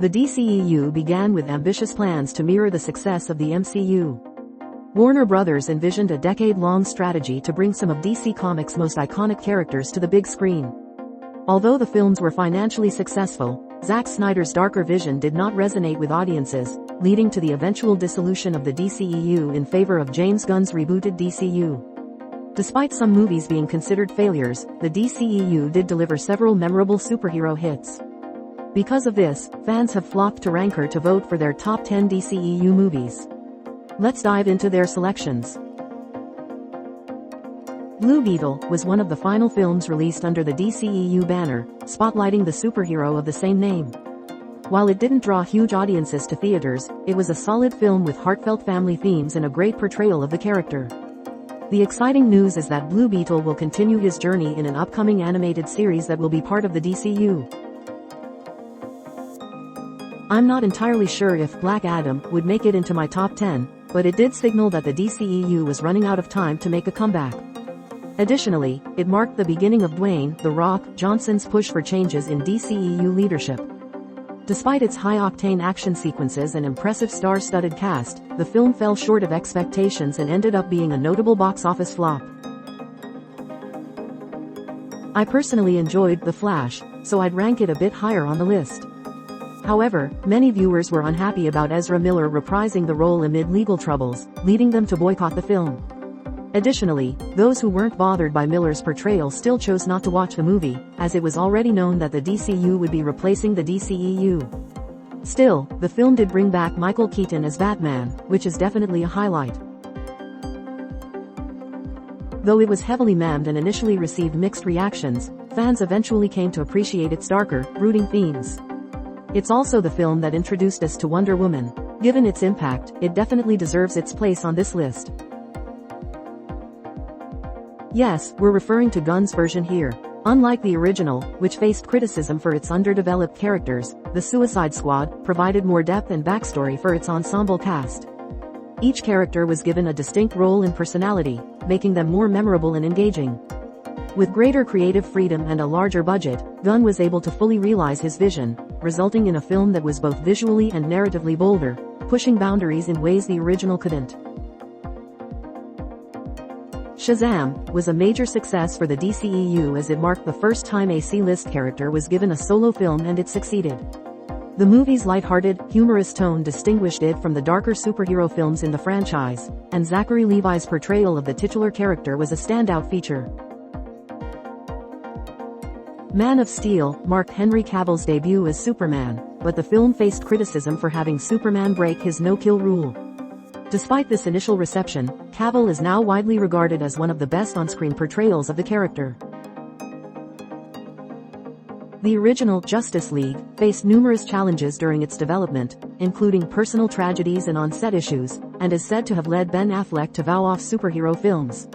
The DCEU began with ambitious plans to mirror the success of the MCU. Warner Brothers envisioned a decade-long strategy to bring some of DC Comics' most iconic characters to the big screen. Although the films were financially successful, Zack Snyder's darker vision did not resonate with audiences, leading to the eventual dissolution of the DCEU in favor of James Gunn's rebooted DCU. Despite some movies being considered failures, the DCEU did deliver several memorable superhero hits. Because of this, fans have flocked to Ranker to vote for their top 10 DCEU movies. Let's dive into their selections. Blue Beetle was one of the final films released under the DCEU banner, spotlighting the superhero of the same name. While it didn't draw huge audiences to theaters, it was a solid film with heartfelt family themes and a great portrayal of the character. The exciting news is that Blue Beetle will continue his journey in an upcoming animated series that will be part of the DCU. I'm not entirely sure if Black Adam would make it into my top 10, but it did signal that the DCEU was running out of time to make a comeback. Additionally, it marked the beginning of Dwayne "The Rock" Johnson's push for changes in DCEU leadership. Despite its high-octane action sequences and impressive star-studded cast, the film fell short of expectations and ended up being a notable box office flop. I personally enjoyed The Flash, so I'd rank it a bit higher on the list. However, many viewers were unhappy about Ezra Miller reprising the role amid legal troubles, leading them to boycott the film. Additionally, those who weren't bothered by Miller's portrayal still chose not to watch the movie, as it was already known that the DCU would be replacing the DCEU. Still, the film did bring back Michael Keaton as Batman, which is definitely a highlight. Though it was heavily memed and initially received mixed reactions, fans eventually came to appreciate its darker, brooding themes. It's also the film that introduced us to Wonder Woman. Given its impact, it definitely deserves its place on this list. Yes, we're referring to Gunn's version here. Unlike the original, which faced criticism for its underdeveloped characters, the Suicide Squad provided more depth and backstory for its ensemble cast. Each character was given a distinct role and personality, making them more memorable and engaging. With greater creative freedom and a larger budget, Gunn was able to fully realize his vision, resulting in a film that was both visually and narratively bolder, pushing boundaries in ways the original couldn't. Shazam was a major success for the DCEU as it marked the first time a C-list character was given a solo film, and it succeeded. The movie's lighthearted, humorous tone distinguished it from the darker superhero films in the franchise, and Zachary Levi's portrayal of the titular character was a standout feature. Man of Steel marked Henry Cavill's debut as Superman, but the film faced criticism for having Superman break his no-kill rule. Despite this initial reception, Cavill is now widely regarded as one of the best on-screen portrayals of the character. The original Justice League faced numerous challenges during its development, including personal tragedies and on-set issues, and is said to have led Ben Affleck to vow off superhero films.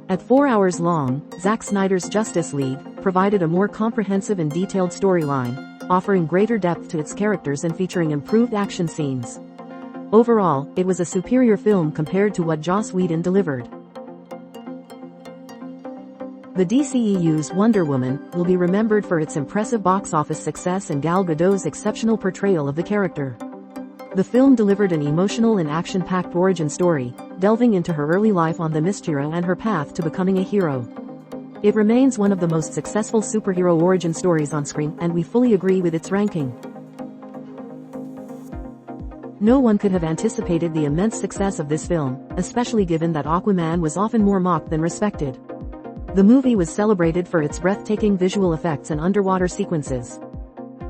At 4 hours long, Zack Snyder's Justice League provided a more comprehensive and detailed storyline, offering greater depth to its characters and featuring improved action scenes. Overall, it was a superior film compared to what Joss Whedon delivered. The DCEU's Wonder Woman will be remembered for its impressive box office success and Gal Gadot's exceptional portrayal of the character. The film delivered an emotional and action-packed origin story, delving into her early life on the Themyscira and her path to becoming a hero. It remains one of the most successful superhero origin stories on screen, and we fully agree with its ranking. No one could have anticipated the immense success of this film, especially given that Aquaman was often more mocked than respected. The movie was celebrated for its breathtaking visual effects and underwater sequences.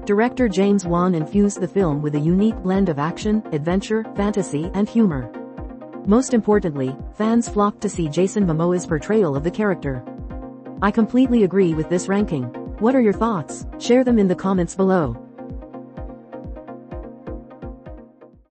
Director James Wan infused the film with a unique blend of action, adventure, fantasy, and humor. Most importantly, fans flocked to see Jason Momoa's portrayal of the character. I completely agree with this ranking. What are your thoughts? Share them in the comments below.